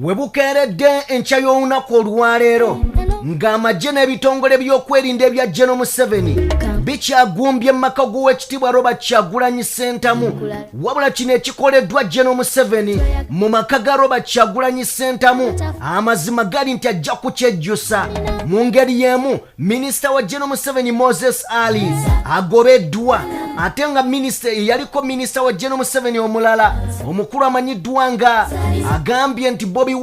Webukeredde enkya y'olunaku olwaleero ng'amagye n'ebitongole by'okwerinda ebya Gen.M7 bikyagumbye mmaka g'Oweekitiibwa Robert Kyagulanyi Ssentamu wabula kino ekikoleddwa Gen.M7 mu maka ga Robert Kyagulanyi Ssentamu amazima gali nti ajja kukyejjusa. Mu ngeri y'emu minisita wa Gen.M7 Moses Ali agobeddwa ate nga yaliko minisita wa Gen.M7 omulala omukulu amanyiddwa nga agambye nti Bobi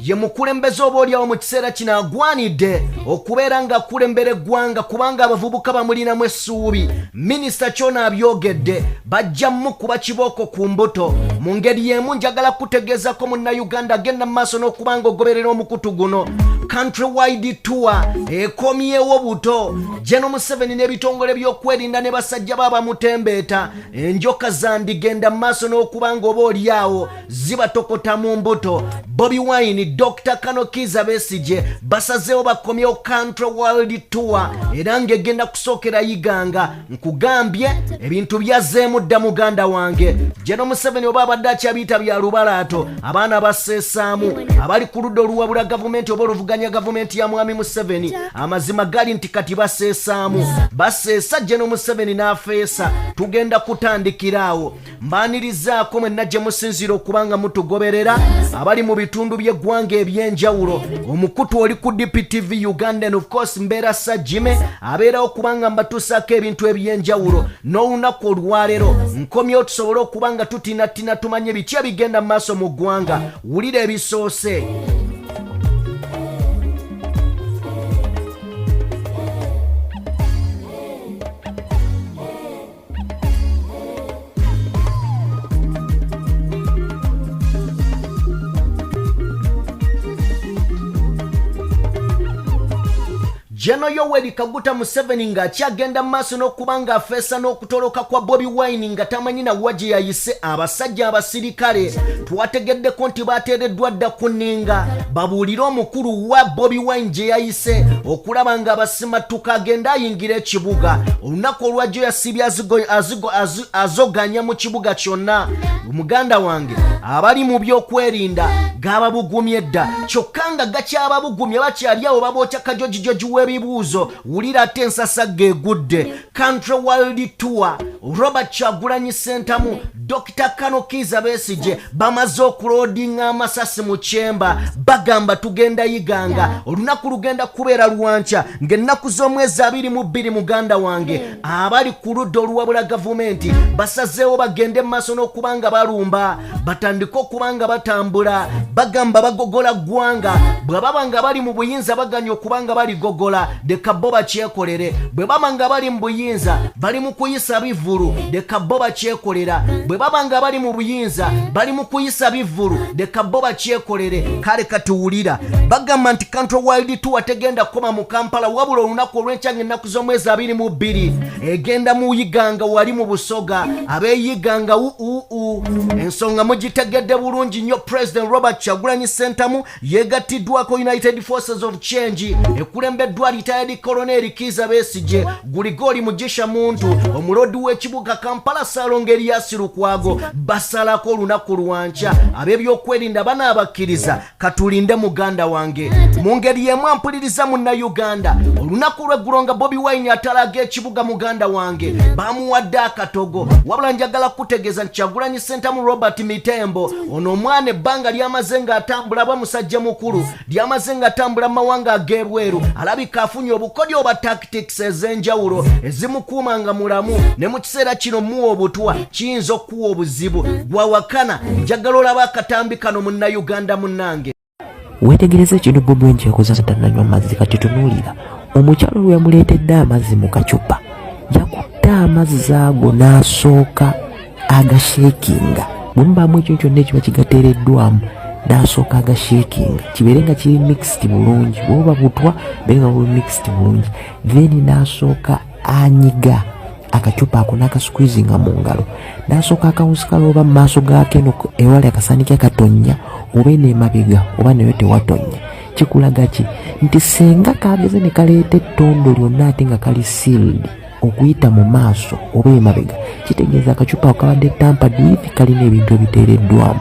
ye mukulembeze oboolyawo mu kiseera kino agwanidde okubeera nga akulembera eggwanga kubanga abavubuka bamulinamu essuubi. Minisita kyona abyogedde bajja mukuba kibooko ku mbuto. Mu ngeri y'emu njagala kutegeezako munnayuganda agenda mu maaso n'okubanga ogoberera omukutu guno. Countrywide tour ekomyewo buto. Gen.M7 n'ebitongole by'okwerinda ne basajja babamutembeeta enjoka zandigenda mu maaso n'okubanga oboolyawo zibatokota mu mbuto. Bobi Wine, Dr. Kanokiza Besigye basazeewo bakomyewo Countrywide tour era ng'egenda kusookera yiganga. Nkugambye ebintu byazeemu dda muganda wange. Gen.M7 oba abadde akyabiyita bya lubalaato abaana baseesaamu abali ku ludda oluwabula gavumenti oba oluvuganya gavumenti ya mwami Museveni amazima gali nti kati baseesaamu baseesa Gen.M7 n'afeesa. Tugenda kutandikiraawo mbaanirizaako mwenna gye musinzira okubanga mutugoberera abali mu bitundu by'eggwanga ebyenjawulo. Omukutu oli ku DPTV Uganda and of course mbeera Sajjime abeerawo kubanga mbatuusaako ebintu ebyenjawulo n'olunaku olwaleero nkomyewo tusobole okubanga tutinatina tumanye biki ebigenda mu maaso mu ggwanga. Wulira ebisoose. Jeno Yoweri Kaguta Museveni ng'akyagenda maaso n'okubanga afeesa n'okutoloka kwa Bobi Wine nga tamanyi na wa gye yayise abasajja abasirikale. Twategeddeko nti baateereddwa dda ku nninga babuulire omukulu wa Bobi Wine gye yayise okulaba nga abasimatuka agenda ayingira ekibuga. Olunaku olwajjo yasibye azoganya mu kibuga kyonna. Muganda wange abali mu by'okwerinda gaababugumye dda kyokka nga gakyababugumye bakyali awo babookya kajojijoji w'ebibuuzo. Wulira ate ensasa geegudde. Countrywide tour Robert Kyagulanyi Ssentamu Dr. Kanokiza Besigye bamaze okuloodinga amasasi mu kyemba bagamba tugenda yiganga. Olunaku lugenda kubeera lwankya ng'ennaku z'omwezi 22 muganda wange abali ku ludda oluwabula gavumenti basazeewo bagende maaso n'okubanga balumba batandike okubanga batambula bagamba bagogola ggwanga. Bwe baba nga bali mu buyinza baganya okubanga baligogola leka bo bakyekolere. Bwe baba nga bali mu buyinza bali mu kuyisa bivulu leka bo bakyekolera. Bwe baba nga bali mu buyinza bali mu kuyisa bivulu leka bo bakyekolere. Kale katuwulira bagamba nti Countrywide tour tegenda koma mu Kampala wabula olunaku olw'enkyanga ennaku z'omwezi 22 egenda mu yiganga wali mu Busoga abeeyiganga ensonga mugitegedde bulungi nnyo. President Robert Kyagulanyi Ssentamu yeegatiddwako United Forces of Change ekulembeddwa retired Colonel Kiza Besigye Guligoli Mugisha Muntu omulodi w'ekibuga Kampala Saalongeri Yasirukwago basalako olunaku lwankya ab'ebyokwerinda banaabakkiriza katulinde muganda wange. Mu ngeri y'emu ampuliriza munnayuganda olunaku lw'eggulo nga Bobi Wine atalaga ekibuga muganda wange bamuwadde akatogo wabula njagala kutegeeza nti Kyagulanyi Ssentamu Robert Mitembo ono omwana ebbanga lyamaze ng'atambula bamusajja mukulu lyamaze ng'atambula mu mawanga ag'ebweru alabika afunye obukodyo oba tactics ez'enjawulo ezimukuuma nga mulamu ne mu kiseera kino muwa obutwa kiyinza okuwa obuzibu gwawakana. Njagala olaba akatambi kano munnayuganda munnange. Weetegereze kino Bobi Wine kyekoza tananywa amazzi kati tunuulira omukyalo lwe yamuleetedde amazzi mu kacupa yakutte amazzi ago n'asooka agasheekinga. Bwemubaamu ekyo kyonna ekiba kigateereddwamu n'asooka agasheekinga kibeere nga kiri mixed bulungi bwoba butwa beere nga buli mixed bulungi then n'asooka anyiga akacupa ako n'akasqueezinga mu ngalo n'asooka akawusikala oba mu maaso gaako eno ewali akasanika katonya oba n'emabega oba nayo tewatonya. Kikulaga ki nti senga kageze ne kaleeta ettondo lyonna ate nga kali sealed okuyita mu maaso oba emabega kitegeeza akacupa ako kabadde tampered with kalina ebintu ebiteereddwamu.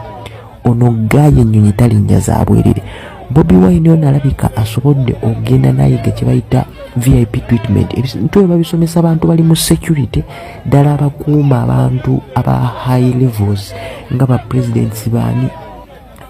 ono gaye ennyonyi talinnya za bwerere. Bobi Wine ono alabika asobodde okugenda naye kye bayita VIP treatment. Ebintu babisomesa abantu bali mu security ddala abakuuma abantu aba high levels nga ba presidents baani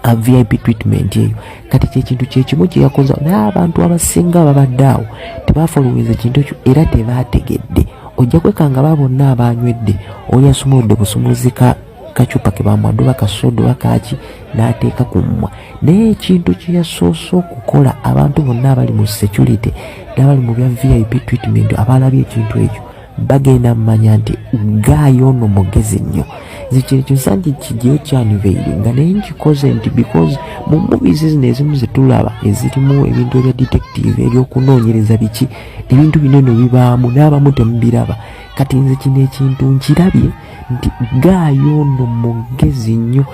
a VIP treatment eyo. Kati kyekintu kyekimu kyeyakoza n'abantu abasinga babadde awo tebafoloweza ekintu ekyo era tebaategedde. Ojja kwekanga babonna abanywedde oli asumuludde busumuzika kacupa ke bamwadduba kasodo akaki n'ateeka ku mmwa. Naye ekintu kye yasoose okukola abantu bonna abali mu security n'abali mu bya VIP treatment abalabye ekintu ekyo bagenda mmanya nti gaayo ono mugezi nnyo. Nze kino kisanji kigiyo kyaniveire nga naye nkikoze nti because mu movies zino ezimu zetulaba ezirimu ebintu ebya detective ebyokunoonyereza biki ebintu binene bibaamu n'abamu temubiraba. Kati nze kino ekintu nkirabye nti gaayo ono mugezi nnyo.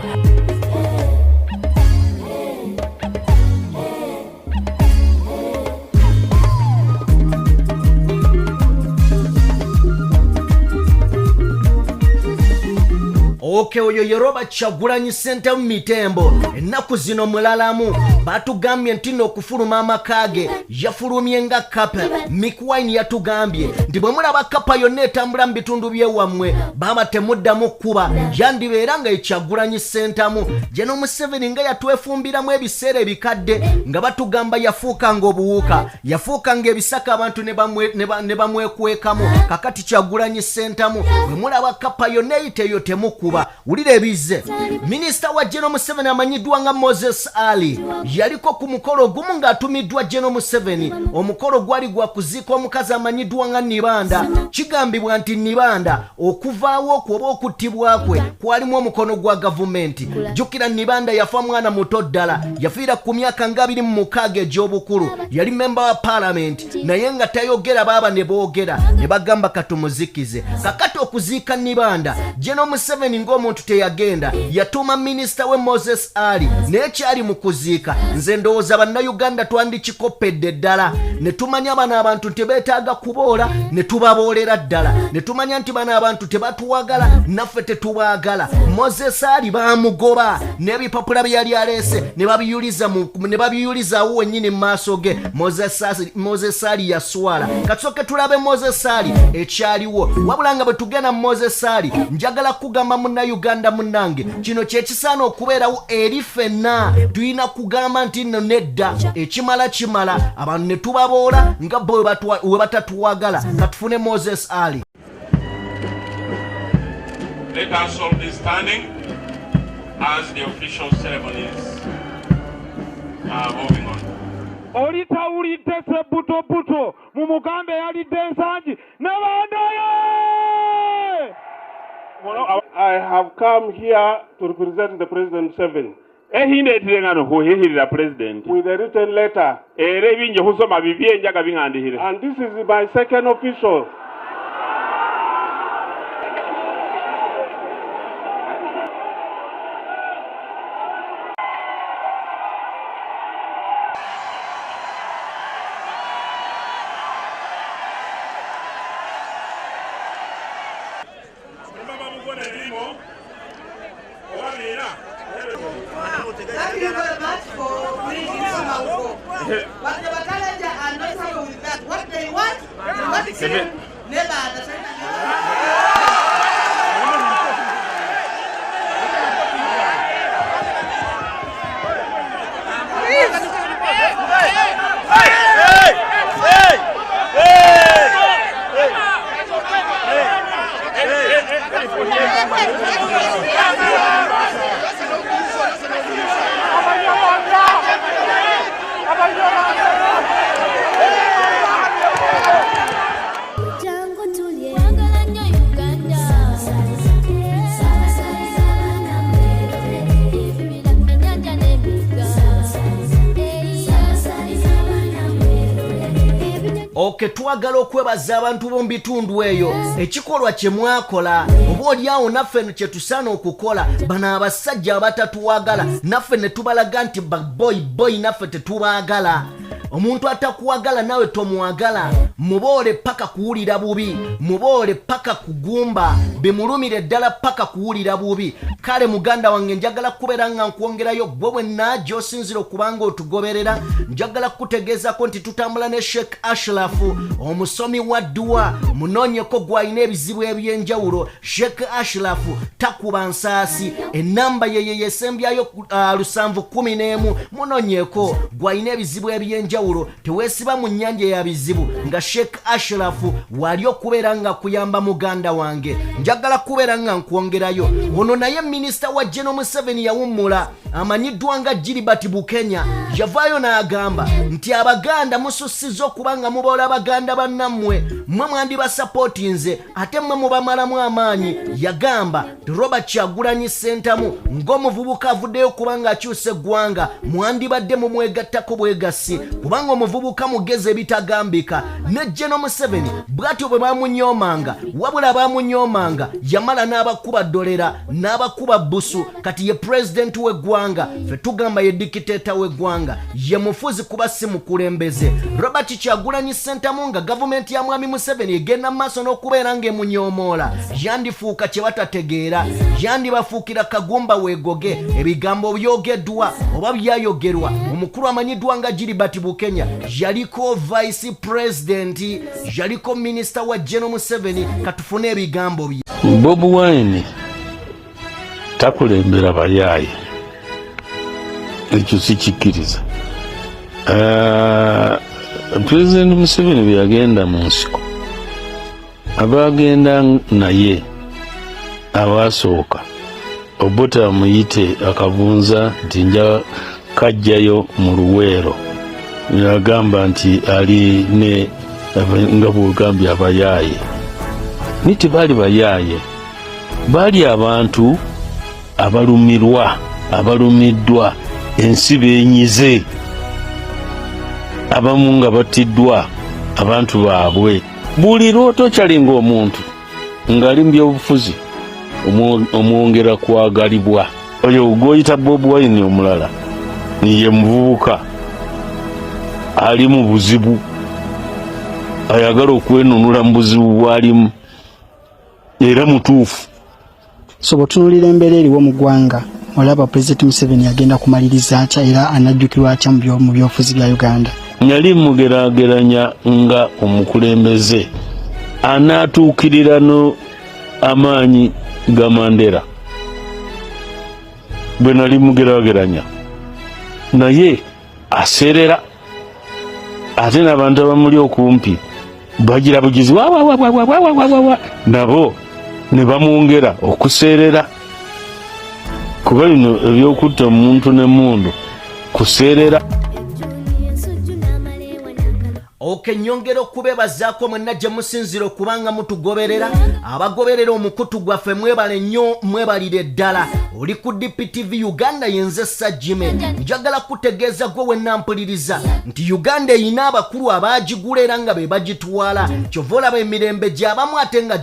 Okay, oyo yeroba Kyagulanyi Ssente mu Mitembo. Ennaku zino mulalamu batugambye nti n'okufuluma amakage yafulumye nga kapa. Mikwine yatugambye nti bwe mulaba kapa yonna etambula mu bitundu by'ewammwe baba temuddamu kuba yandibeera nga Kyagulanyi Ssentamu. Gen.M7 nga yatwefumbiramu ebiseera ebikadde nga batugamba yafuukanga obuwuka, yafuukanga ebisaka abantu ne bamwekwekamu. Kakati Kyagulanyi Ssentamu bwe mulaba kapa yonna eyiteyo temukuba. Ulira ebize. Minisita wa Gen.M7 amanyiddwa nga Moses Ali yaliko ku mukolo gumu ng'atumiddwa Gen.M7. Omukolo gwali gwa kuziika omukazi amanyiddwa nga Nibanda. Kigambibwa nti Nibanda okuvaawo okwo oba okuttibwa kwe kwalimu omukono gwa gavumenti. Jjukira Nibanda yafa mwana muto ddala, yafiira ku myaka nga 26 egy'obukulu. Yali memba wa parliament naye nga tayogera baaba ne boogera ne bagamba katumuzikize. Kakati okuziika Nibanda Gen.M7 ng'omuntu teyagenda yatuuma minisita we Moses Ali naye kyali mu kuziika. Nze ndowooza bannayuganda twandikikoppedde ddala ne tumanya bano abantu tebeetaaga kuboola ne tubaboolera ddala, ne tumanya nti bano abantu tebatuwagala naffe tetubaagala. Moses Ali baamugoba n'ebipapula bye yali aleese ne babiyulizaawo wennyini mu maaso ge. Moses Ali yaswala. Kasooke tulabe Moses Ali ekyaliwo. Wabula nga bwe tugenda mu Moses Ali njagala kugamba Munnayuganda munnange kino kyekisaana okubeerawo eri ffenna. Tulina kugamba nti nno nedda ekimala kimala, abantu ne tubaboola nga bo we batatuwagala. Katufune Moses Ali. Let us all be standing as the official ceremonies are moving on. Olitawulidde Sebbuto mu Mugambe yalidde ensangi n'abandaye. I have come here to represent the President 7 with a written letter, and this is my second official. Thank you very much for bringing some out. But the Batalanja are not happy with that. What they want, what is it? Never understand. Okay, twagala okwebaza abantu b'omu bitundu eyo ekikolwa kye mwakola. Oba olyawo naffe kye tusaana okukola. Bano abasajja abatatuwagala naffe ne tubalaga nti boy naffe tetubaagala. omuntu atakuwagala nawe tomuwagala muboole paka kuwulira bubi muboole paka kugumba bimulumire ddala paka kuwulira bubi kale muganda wange njagala kubeera nga nkwongerayo gwe bwenna gy'osinzira okubanga otugoberera njagala kutegeezako nti tutambula ne Sheikh Ashraf omusomi wa dduwa munoonyeko gw'alina ebizibu eby'enjawulo Sheikh Ashraf takuba nsaasi ennamba ye yesembyayo 711 munoonyeko gw'alina ebizibu eby'enjawulo teweesiba mu nnyanja ya bizibu nga Sheikh Ashraf wali okubeera nga kuyamba muganda wange njagala kubeera nga nkwongerayo ono naye minisita wa Gen.M7 yawummula amanyiddwa nga Gilbert Bukenya yavaayo n'agamba nti abaganda musussizza okuba nga muboola abaganda bannammwe mmwe mwandibasapootinze ate mmwe mubamalamu amaanyi yagamba Robert Kyagulanyi Ssentamu ng'omuvubuka avuddeyo kubanga akyusa eggwanga mwandibadde mumwegattako bwegassi kubanga omuvubuka mugezi ebitagambika ne Gen.M7 bw'atyo bwe bamunyoomanga wabula bamunyoomanga yamala n'abakuba ddolera n'abakuba busu kati ye pulezidenti w'eggwanga ffe tugamba ye dikiteeta w'eggwanga ye mufuzi kuba si mukulembeze Robert Kyagulanyi Ssentamu nga gavumenti ya mwami Museveni egenda maaso n'okubeera ng'emunyoomoola yandifuuka kye batategeera yandibafuukira kagumba weegoge ebigambo byogeddwa oba byayogerwa omukulu amanyiddwa nga Gilbert Bukenya yaliko vice president yaliko minisita wa Gen.M7 katufune ebigambo bye Bobi Wine takulembera bayaayi ekyo sikikkiriza President Museveni bwe yagenda mu nsiko abagenda naye abasooka Obota muyite akavunza nti nja kajjayo mu Luweero yagamba nti ali ne nga bugambye abayaaye niti bali bayaaye bali abantu abalumiddwa ensi beenyize abamu nga battiddwa abantu baabwe buli lwoto kyalinga omuntu ng'ali mu byobufuzi omwongera kwagalibwa oyo gwoyita Bobi Wine omulala ye muvubuka ali mu buzibu ayagala okwenunula mu buzibu bwalimu era mutuufu so bw'otunuulira embeera eriwo mu ggwanga olaba Pulezidenti Museveni agenda kumaliriza atya era anajjukirwa atya mu byobufuzi bya Uganda nyali mugeraageranya nga omukulembeze anaatuukirira no amaanyi ga Mandela bwe nali mugeraageranya naye aserera ate n'abantu abamuli okumpi bagira bugizi nabo ne bamwongera okuseerera kuba bino ebyokutta omuntu n'emmundu kuseerera nyongera okubeebazaako mwenna gye musinzira okubanga mutugoberera abagoberera omukutu gwaffe mwebale nnyo mwebalire ddala oli ku DPTV Uganda yenze Sajjime njagala kutegeeza gwe wenna mpuliriza nti Uganda eyina abakulu abaagigula era nga be bagitwala kyova olaba emirembe gy'abamu ate nga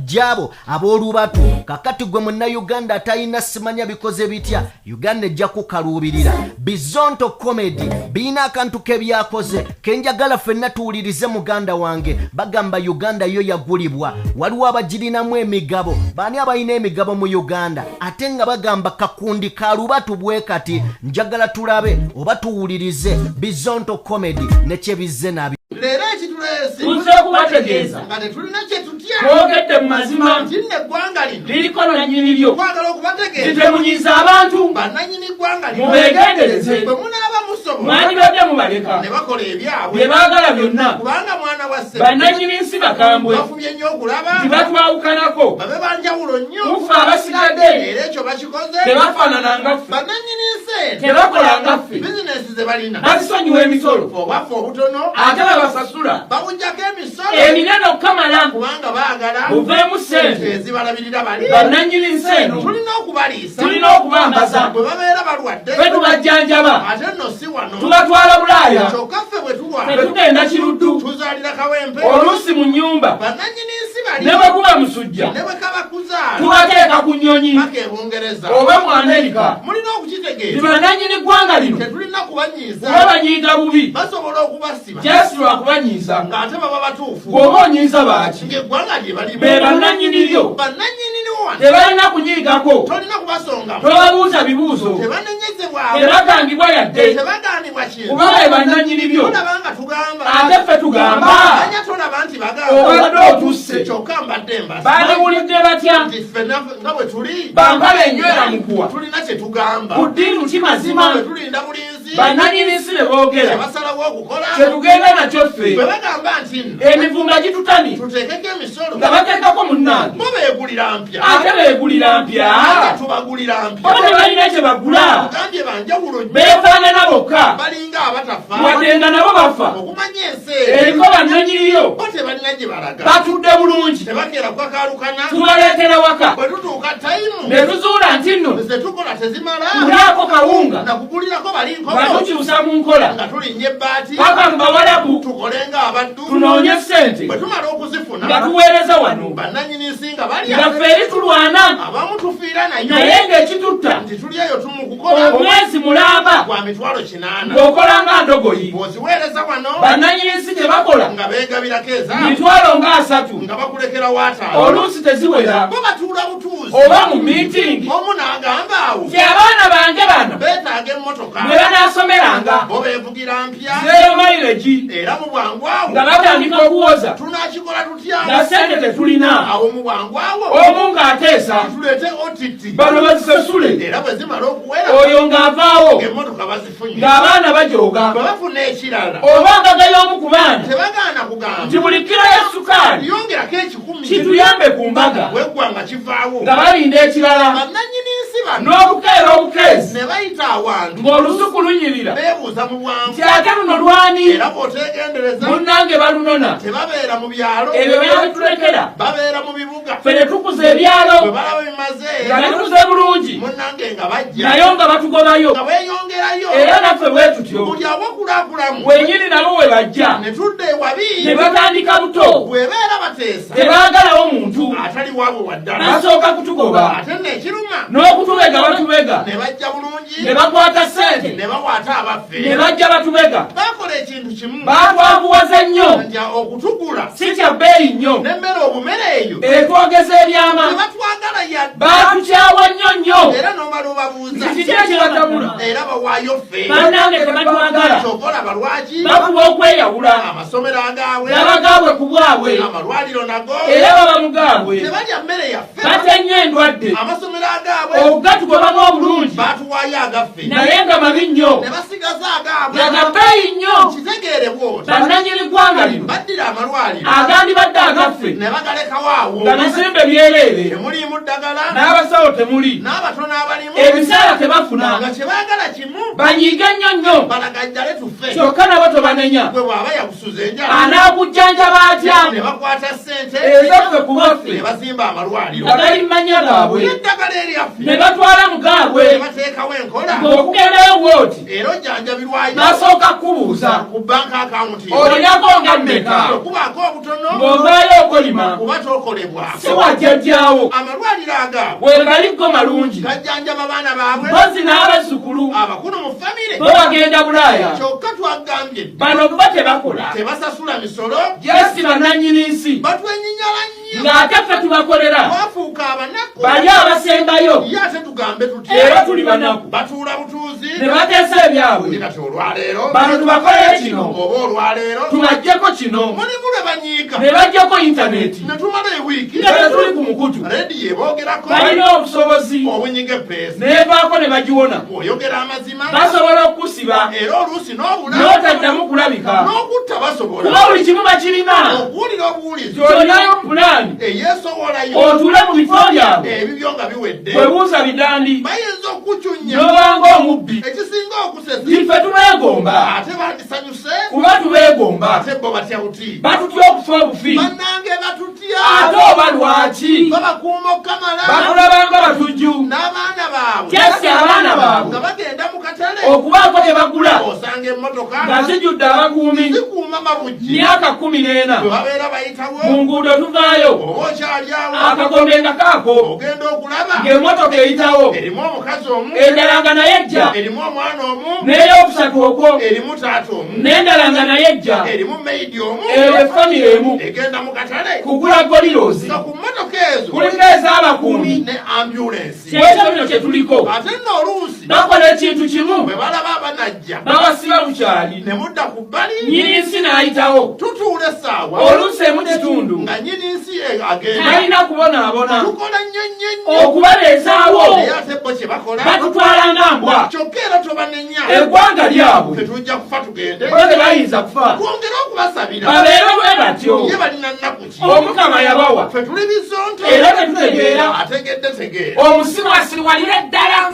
gyabo ab'olubatu kakati gwe mwenna Uganda atalina simanya bikoze bitya Uganda ejja kukaluubirira Bizonto Comedy biina akantu ke byakoze kenjagala ffenna tuwulirize muganda wange bagamba Uganda yo yagulibwa waliwo abagirinamu emigabo baani abalina emigabo mu Uganda ate nga bagamba kakundi kalubatu bwe kati njagala tulabe oba tuwulirize Bizonto Comedy ne kye bizze nabi leero ekitulesi tuze kubategeeza nga tetulina kye tutya twogedde mu mazima nti nno eggwanga lino liriko nanyini lyo twagala okubategeeza litemunyiza abantu bannanyini ggwanga lino mubeegendereze bwe munaaba musobola mwandibadde mubaleka ne bakola ebyabwe bye baagala byonna kubanga mwana wa Ssebo bannanyini nsi bakambwe bafubye nnyo okulaba tibatwawukanako babe banjawulo nnyo mufe abasigadde era ekyo bakikoze tebafaanana ffe bannanyini nsi tebakola ffe bizinesi ze balina bazisonyiwa emisolo obwaffe obutono ate babasasula bawujjako emisolo eminene okukamala kubanga baagala muveemu ssente ezibalabirira bali bannanyini nsi eno tulina okubaliisa tulina okubambaza bwe babeera balwadde ffe tubajjanjaba ate nno si wano tubatwala Bulaaya kyokka ffe bwe tulwala tetugenda kiruddu tuzaalira kawempe oluusi mu nnyumba bannanyini nsi bali ne bwe kuba musujja ne bwe kabakuzaala tubateeka ku nnyonyi paka e Bungereza oba mu Amerika mulina okukitegeeza bannanyini ggwanga lino tetulina okubanyiiza babanyiiga bubi basobola okubasiba just lwakubanyiiza ng'ate baba batuufu bw'oba onyiiza baaki ng'eggwanga lye balimu be bannannyini lyo bannannyiniriwo wano tebalina kunyiigako tolina kubasongamu tobabuuza bibuuzo tebanenyezebwawo tebagambibwa yadde tebaganibwa kintu kuba be bannannyini byo tolaba nga tugamba ate ffe tugamba anya tolaba nti bagamba obadde otusse kyokka mbadde mbasa bandiwulidde batya nti ffe nga bwe tuli bampala enywera mukuwa tulina kye tugamba ku ddiinu ki mazima bwe tulinda bulinzi bannannyini si ne boogera tebasalawo okukola kyetugenda nakyo ffe bwe bagamba nti nno emivumba gitutani tuteekeko emisolo nga bateekako munnange bo beegulira mpya ate beegulira mpya ate tubagulira mpya oba tebalina kye bagula gambye banjawulo nnyo beefaanana bokka balinga abatafa wadde nga nabo bafa okumanya ensi eriko bannannyiniyo bo tebalina gye balaga batudde bulungi tebakeera kwakalukana tubaleetera waka bwe tutuuka tayimu ne tuzuula nti nno ze tukola tezimala tulaako kawunga nakugulirako balinkoko batukyusa mu nkola nga tulinnya ebbaati paka mu bawalabu tukolenga abaddu tunoonye ssente bwe tumala okuzifuna nga tuweereza wano bannannyini nsi nga balya nga ffe eri tulwana abamu tufiira nayo naye ng'ekitutta nti tuli eyo tumukukola omwezi mulamba gwa mitwalo 8 ng'okola nga ndogoyi bw'oziweereza wano bannannyini nsi gye bakola nga beegabirako ezaabu mitwalo nga 3 nga bakulekera waataano oluusi teziwera bo batuula butuuzi oba mu miitingi omu n'agamba awo nti abaana bange bano beetaaga emmotoka bwe banaasomeranga bo beevugira mpya zeero mayireji era mu bwangu awo nga batandika okuwoza tunakikola tutya nga ssente tetulina awo mu bwangu awo omu ng'ateesa tuleete OTT bano bazisasule era bwe zimala okuwera oyo ng'avaawo emmotoka bazifunye ng'abaana bajooga bwe bafuna ekirala oba ngaga y'omu ku baana tebagaana kugamba nti buli kiro ya sukaali yongerako 10 kituyambe ku mbaga bweggwanga kivaawo nga balinda ekirala bannannyini nsi bano n'obukeera obukeezi ne bayita awantu ng'olusuku lunyirira beebuuza mu bwangu nti ate luno lwani era bw'oteegendereza munnange balunona tebabeera mu byalo ebyo byabitulekera babeera mu bibuga ffe ne tukuza ebyalo bwe balaba bimaze nga bituze bulungi munnange nga bajja nayo nga batugobayo nga beeyongerayo era naffe bwe tutyo buli awakulakulamu wenyini nabo we bajja ne tudda ewabi ne batandika buto bwebeera bateesa tebaagalawo muntu atali waabwe waddala basooka kutugoba ate neekiruma n'okutubega batubega ne bajja bulungi ne bakwata ssente ne bakwata abaffe ne bajja batubega bakola ekintu kimu batwavuwaza nnyo nti okutugula si kya bbeeyi nnyo n'emmere obumere eyo etwogeza ebyama tebatwagala yadde batukyawa nnyo nnyo era n'omala obabuuza kiki kyebatabula era bawaayo ffe bannange tebatwagala kyokolaba lwaki bakuba okweyawula amasomero agaabwe n'abagaabwe ku bwabwe amalwaliro nago era baba mu gaabwe tebalya mmere yaffe batya nnyo endwadde amasomero agaabwe okugatugobamu obulungi batuwaayo agaffe naye nga mabi nnyo ne basigaza agaabwe nga bbeeyi nnyo kitegeere bwoti bannannyini ggwanga lino baddira amalwaliro agandibadde agaffe ne bagalekawo awo nga bizimbe byereere temuliimu ddagala n'abasawo temuli n'abatono abalimu ebiseera tebafuna nga kyebaagala kimu banyiige nnyo nnyo balagajjale tuffe kyokka nabo tobanenya gwe bw'aba yakusuza enjala anaakujjanjaba atya ne bakwata ssente ezaffe ku ne baffe bazimba amalwaliro nga gali mu mannya gaabwe n'eddagala eryaffe ne batwala mu ne gaabwe bateekawo enkola ng'okugendayo bwoti era ojjanjabirwayo n'asooka kubuuza ku banka akawunti olinako nga mmeka okubaako obutono ng'ovaayo okolima kuba tokolebwako si wajjajjaawo amalwaliro agaago bwe galiggo malungi gajjanjaba baana baabwe mpozi n'abazzukulu abakulu mu famire bo bagenda bulaaya kyokka twagambye bano bo tebakola tebasasula misolo jesi bannannyini nsi batwenyinyala nnyo ng'ate ffe tubakolera twafuuka abanaku bali abasembayo ye ate tugambe tutya era tuli banaku batuula butuuzi ne bateesa ebyabwe kati olwaleero bano tubakolere kino oba olwaleero tubaggyeko kino mulimu lwe banyiika ne baggyeko intaneti ne tumala ewiiki nga tetuli ku mukutu rediyo eboogerako balina obusobozi obunyiga epeesi neevaako ne bagiwona oyogera amazima basobola okusiba era oluusi n'obula n'otaddamu kulabika n'okutta basobola kuba buli kimu bakirina okuwulira obuwulizi kyolinayo pulaani eyeesowolayo otuule mu bifo byabwe ebibyo nga biwedde bwebuuza bidandi bayinza okukucunya n'obanga omubbi ekisinga okusesa ife tubeegomba ate bandisanyuse kuba tubeegomba ate bo batya buti batutya okufa obufi bannange batuti ate oba lwaki babakuuma okamala bakulabanga batujju n'abaana baabwe kyasi abaana baabwe nga bagenda mu katale okubaako bye bagula osanga emmotoka nga zijjudde abakuumi zikuuma mabujji myaka 14 bwe babeera bayitawo mu nguudo tuvaayo oba okyali awo akagombe nga kaako ogenda okulaba ng'emmotoka eyitawo erimu omukazi omu endala nga naye ejja erimu omwana omu n'ey'okusatu okwo erimu taata omu n'endala nga naye ejja erimu meidi omu efamire emu egenda mu katale kugula golirozi nga ku mmotoka ezo kuliko ez'abakuumi ne ambulensi kyekyo bino kye tuliko ate nno oluusi bakola ekintu kimu bwe balaba abanajja babasiba bukyali ne mudda ku bbali nnyini nsi n'ayitawo tutuula essaawa oluusi emu kitundu nga nnyini nsi agenda talina kubonaabona tukola nnyo okubaleezaawo naye ate bo kye bakola batutwala nga mbwa kyokka era tobanenya eggwanga lyabwe tetujja kufa tugende bo tebayinza kufa twongere okubasabira babeere bwe batyo ye balina nnaku ki omukama yabawa ffe tuli bizonto era tetutegeera ategedde tegeera omusimu asiriwalira ddala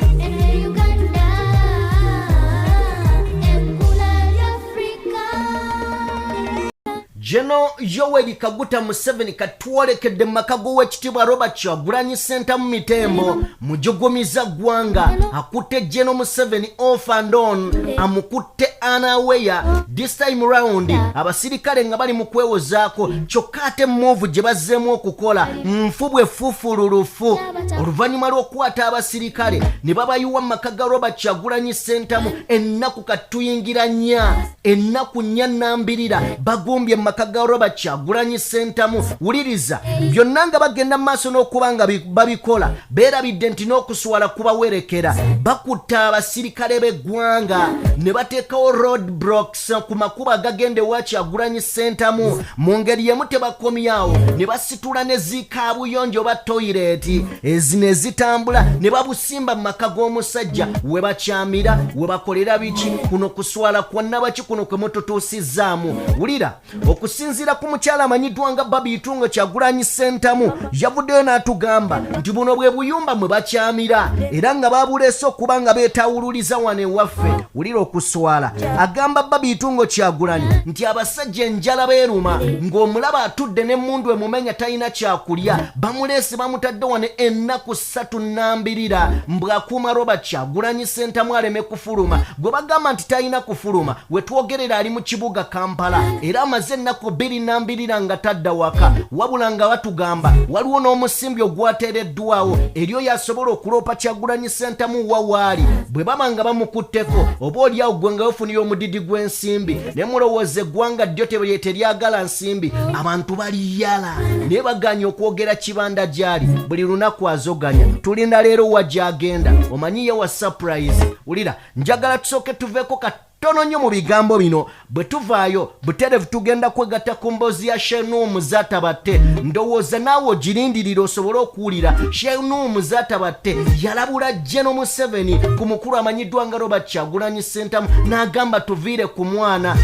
Gen. Yoweri Kaguta Museveni katwolekedde maka g'owekitiibwa Robert Kyagulanyi Ssentamu mu Mitembo mujugumiza ggwanga akutte Gen.M7 off and on amukutte anaweya this time round abasirikale nga bali mu kwewozaako kyokka ate move gye bazzeemu okukola nfu bwe fufululufu oluvannyuma lw'okukwata abasirikale ne babayiwa mu maka ga Robert Kyagulanyi Ssentamu ennaku katuyingira nnya ennaku nnya nnambirira bagumbye mu maka ga Robert Kyagulanyi Ssentamu wuliriza byonna nga bagenda mu maaso n'okuba nga babikola beerabidde nti n'okuswala kubawerekera bakutta abasirikale b'eggwanga ne bateekawo road blocks ku makubo agagenda ewa Kyagulanyi Ssentamu mu ngeri yemu tebakomyawo ne basitula ne ziikaabuyonjo oba toyireti ezino ezitambula ne babusimba mu maka g'omusajja we bakyamira we bakolera biki kuno kuswala kwonna baki kuno kwe mututuusizzaamu wulira okusinziira ku mukyala amanyiddwa nga Barbie Kyagulanyi Ssentamu yavuddeyo n'atugamba nti buno bwe buyumba mwe bakyamira era nga babuleese okuba nga beetawululiza wano ewaffe wulira okuswala agamba Barbie Kyagulanyi nti abasajja enjala beeruma ng'omulaba atudde n'emmundu emumenya talina kyakulya bamuleese bamutadde wano ennaku 3 nnambirira mbw'akuuma Robert Kyagulanyi Ssentamu aleme kufuluma gwe bagamba nti talina kufuluma we twogerera ali mu kibuga Kampala era amaze ennaku 2 nnambirira nga tadda waka wabula nga batugamba waliwo n'omusimbi ogwateereddwawo eri oyo asobola okuloopa Kyagulanyi Ssentamu wawaali bwe baba nga bamukutteko oba oliawo gwe nga wefunira omudidi gw'ensimbi ne mulowooza eggwanga ddyo teryagala nsimbi abantu baliyala naye baganya okwogera kibanda gyali buli lunaku azoganya tulinda leero wa gy'agenda omanyiye wa surprise wulira njagala tusooke tuveeko tono nnyo mu bigambo bino bwe tuvaayo buterevu tugenda kwegatta ku mboozi ya Gen.M zatabatte ndowooza naawe ogirindirira osobole okuwulira Gen.M zatabatte yalabula Gen.M7 ku mukulu amanyiddwa nga Robert Kyagulanyi Ssentamu n'agamba tuviire ku mwana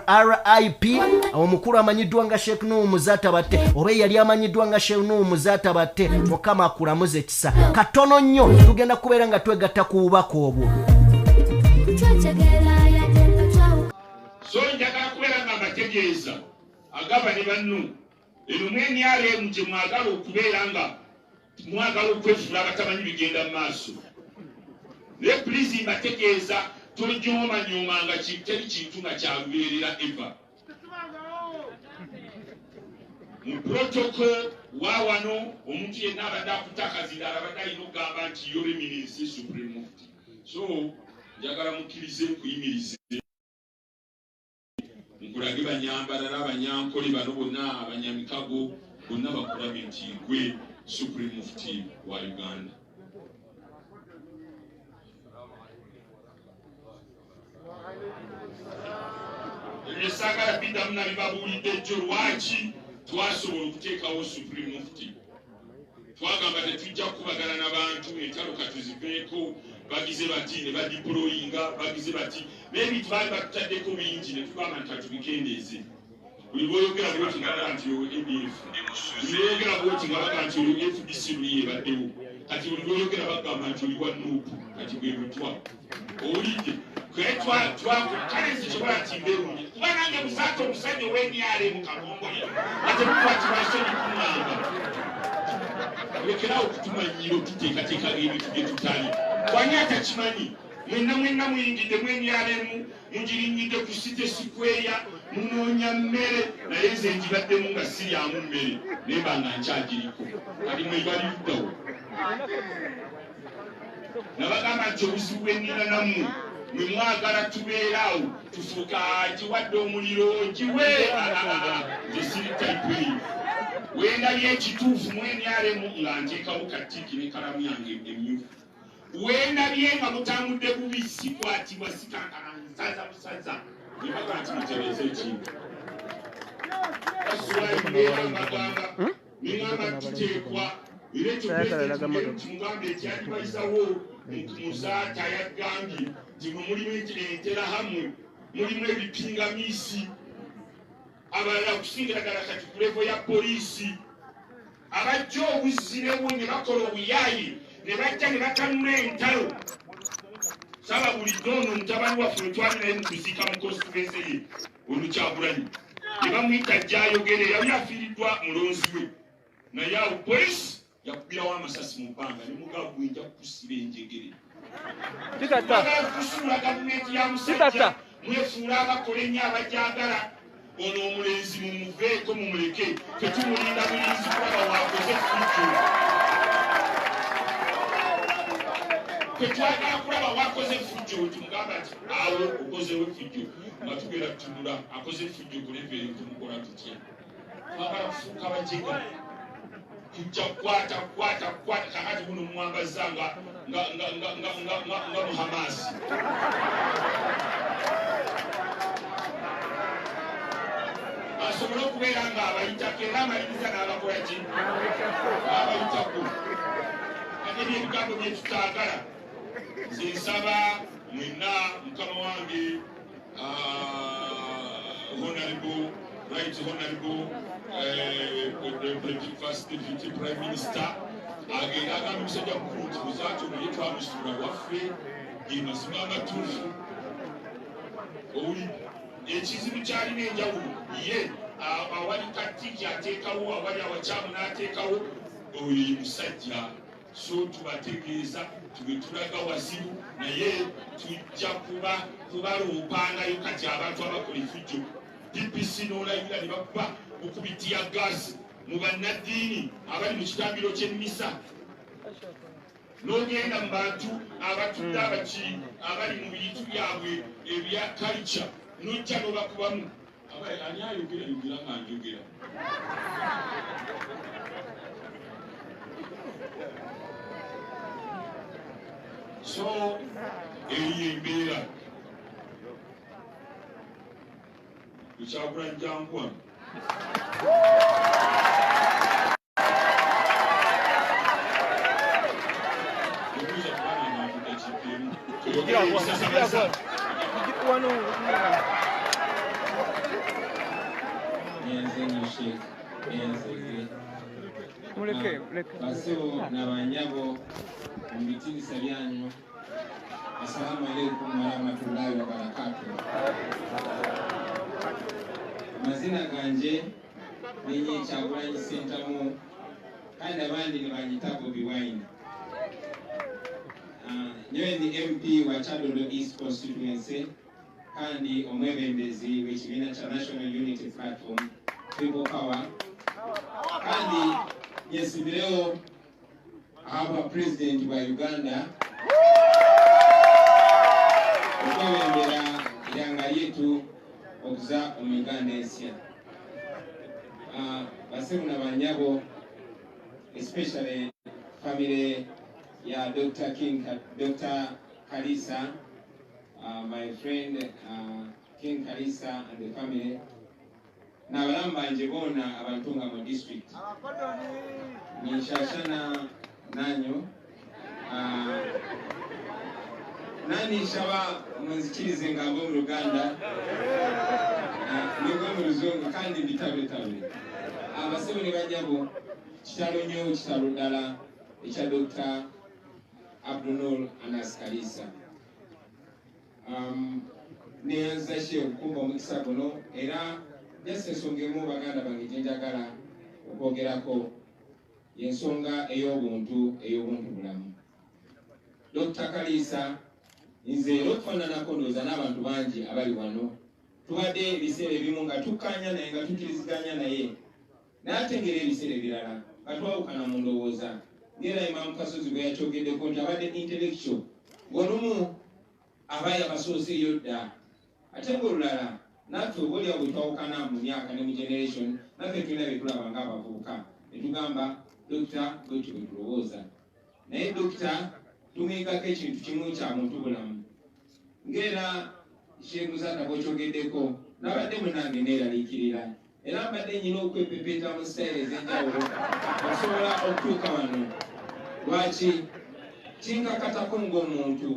RIP omukulu amanyiddwa nga Gen.M zatabatte oba yali amanyiddwa nga Gen.M zatabatte mukama akulamuze ekisa katono nnyo tugenda kubeera nga twegatta ku bubaka obwo so njagala kubeera nga mbategeeza agaba ne bannu eno mwenyaleemu gye mwagala okubeera nga mwagala okwefuula abatamanyi bigenda mu maaso naye pulizi mbategeeza tojoomanyoomanga teri kintu nga kyalubeerera eva mu protoko wa wano omuntu yenna abadde akutakazira abadde alina okugamba nti yoleminise supreme mufti so njagala mukkirize nkuyimirize nkulage banyambala n'abanyankole bano bonna abanyamikago bonna bakulabe nti gwe supreme mufti wa Uganda. Ebyo saagala biddamu nabibabuulidde jjo lwaki twasobola okuteekawo supreme mufti. Twagamba tetujja kukubagana n'abantu entalo katuziveeko bagize bati ne badiployinga bagize bati maybe tubali batutaddeko bingi ne tugamba nti katubikendeeze buli lwoyogera bwoti nga baga nti ADF buli lwoyogera bwoti nga baga nti FDC luli ebaddewo kati oluyogera bagamba nti oli wa nuupu kati bwe butwa olidde kale nzikibola nti mberungi kuba nange musaata omusajja ow'emyale mu kakomboya ate mukwatibasoni kumwamba lekerawo okutumanyiro tuteekateeka ebintu bye tutali kwani atakimanyi mwenna muyingidde mwemyalemu mugirinyidde ku site sikweya munoonya mmere naye nze ngibaddemu nga siryamu mmere naye mbanga nkyagiriko kali mwebali luddawo nabagamba nti obuzibu bwennina nammwe mwe mwagala tubeeraawo tufuuka giwadde omuliro giwe nze siri taipeyi wendabye ekituufu mwemyalemu nga nteekawo katiki ne kalamu yange emyufu wendabye nga mutambudde bubi sikwatibwa sikankana nsaza busaza nebaga nti mutereeza ekintu asulayo mbeera mbagamba neŋamba tuteekwa era ekyo pulezidenti mugambe ekyalibayisawo muzaata yagambye nti mwe mulimu enterahamwe mulimu ebipingamiisi abalala okusingira ddala kati ku levo ya poliisi abajja obuzzirewo ne bakola obuyaayi ne bajja ne batanula entalo saba bulijjo ono mutabani waffe wetwali naye mukuziika mu konstituensi ye Olukyagulanyi ne bamuyita gy'ayogera yali afiiriddwa mulonzi we naye awo poliisi yakubirawo amasasi mu bbanga ne mugagwe nja kukusiba enjegere kusuula gavumenti ya musajja mwefuula abakola ennyo abagyagala ono omulenzi mumuveeko mumuleke tetumulinda bulinzi kulaba wakoze fujjo tetwagala kulaba wakoze fujjo tumugamba nti awo okozewo fujjo nga tugenda tutunula akoze fujjo ku leveri tumukola tutya twagala kufuuka bajega tujja kukwata kakati buno muwambaza nga muhamasi asobole okubeera nga abayitako era amaliriza n'abakola ki abayitako ate byebigambo bye tutaagala nze nsaba mwenna mukama wange honorable first deputy prime minister agenda agamba omusajja mukulu nti muzaati omuye twamusuula waffe ge mazima amatuufu owuli ekizibu kyalina enjawulo ye awali katiki ateekawo awali abakyamu n'ateekawo oyo ye musajja so tubategeeza tube tulaga wazibu naye tujja kubaloopangayo kati abantu abakola efujjo DPC n'olayira ne bakuba okubitiya gaasi mu bannaddiini abali mu kitambiro ky'emmisa n'ogenda mu bantu abatudde abali mu bintu byabwe ebya culture nojja n'obakubamu ani ayogera nga njogera so eyo embeera Kyagulanyi janguwa Basebo n'abanyabo mu bitinisa byanyu. Assalamu alaikum warahmatullahi wabarakatuh. Amazina ganje ninyi Kyagulanyi Sentamu kandi abandi ne banyita Bobi Wine. Nyewe ni MP wa Kyadolo East Constituency kandi omwebembezi w'ekibiina kya National Unity Platform People Power kandi yesibirewo aba president wa Uganda okwebembera iranga yetu okuza omuganda ensya basemu n'abanyabo especially family ya Dr. Kalisa, my friend King Kalisa and the family. Na balamba njebona abantunga mu district. Ni shashana nanyo. Nani shaba munzikirize ngabo mu Uganda. Nigo mu Ruzungu kandi bitabe. Abasebo ni bajabo kitalo nyo kitalo dala ekya Dr. Abdunul Anas Kalisa. Neyanza she okukumba omukisa guno era ensonga emu baganda bange gye njagala okwogerako y'ensonga ey'obuntu bulamu. Dr. Kalisa nze okufaananako ndowooza n'abantu bangi abali wano tubadde ebiseera ebimu nga tukkaanya naye nga tukkiriziganya naye n'ate ngeri ebiseera ebirala nga twawukana mu ndowooza ng'era Imam Kasozi bwe yakyogeddeko nti abadde intellectual ng'olumu abaye abasooseeyo dda ate ng'olulala naffe obaolyawo bwe twawukana mu myaka ne mu generation naffe tulina bye tulaba ng'abavubuka ne tugamba dokita bwetyo bwe tulowooza naye dokita tumuyigako ekintu kimu kya muntu bulamu ng'era kyemuzanda bwekyogeddeko nabadde munange neeraliikirira era mbadde nyina okwepepeeta mu sitayiro ez'enjawulo osobola okutuuka wano lwaki kinkakatako ng'omuntu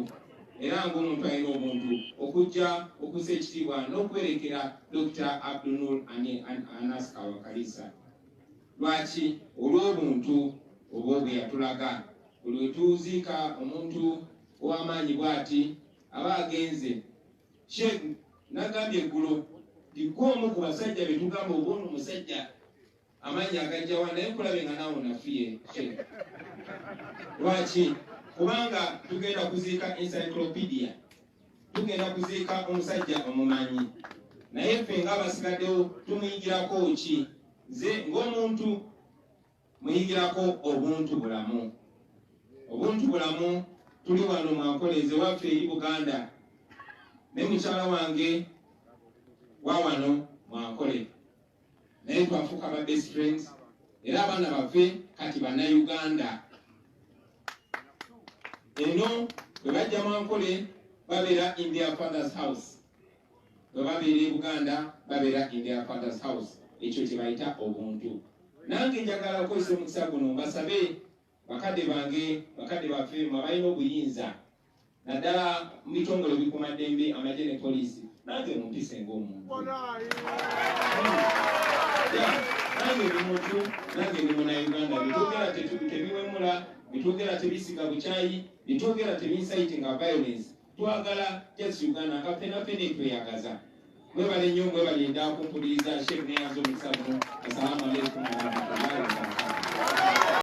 era ng'omuntu alina obuntu okujja okussa ekitiibwa n'okwerekera Dr. Abdunul Anas Kalisa lwaki olw'obuntu obwo bwe yatulaga buli we tuziika omuntu ow'amaanyi bw'ati aba agenze Sheikh nagambye eggulo gwomu ku basajja be tugamba obuono omusajja amaanyi agajjawa naye kulabe nga naawe nafiye Sheikh lwaki kubanga tugenda kuziika encyclopedia tugenda kuziika omusajja omumanyi naye ffe ng'abasigaddewo tumuyigirako ki nze ng'omuntu muyigirako obuntu bulamu tuli wano mwankoleze waffe eri Buganda ne mukyala wange wa wano mwankole naye twafuuka ba best friends era abaana baffe kati bannayuganda eno bwe bajja mwankole babeera in their father's house bwe babeera e Buganda babeera in their father's house ekyo kye bayita obuntu nange njagala okukozesa omukisa guno mbasabe bakadde bange bakadde baffe abalina obuyinza naddala mu bitongole bikumaddembe amagye ne poliisi nange mumpise ng'omuntu nange ndi munnauganda bitwogera tebiwemula bitwogera tebisiga bukyayi bitwogera tebinsaitinga violence twagala just Uganda nga ffenaffe tweyagaza mwebale nnyo mwebalinda kumpuliriza Sheikh neyanza omukisa guno assalamu alaikum warahmatullahi wabarakatuh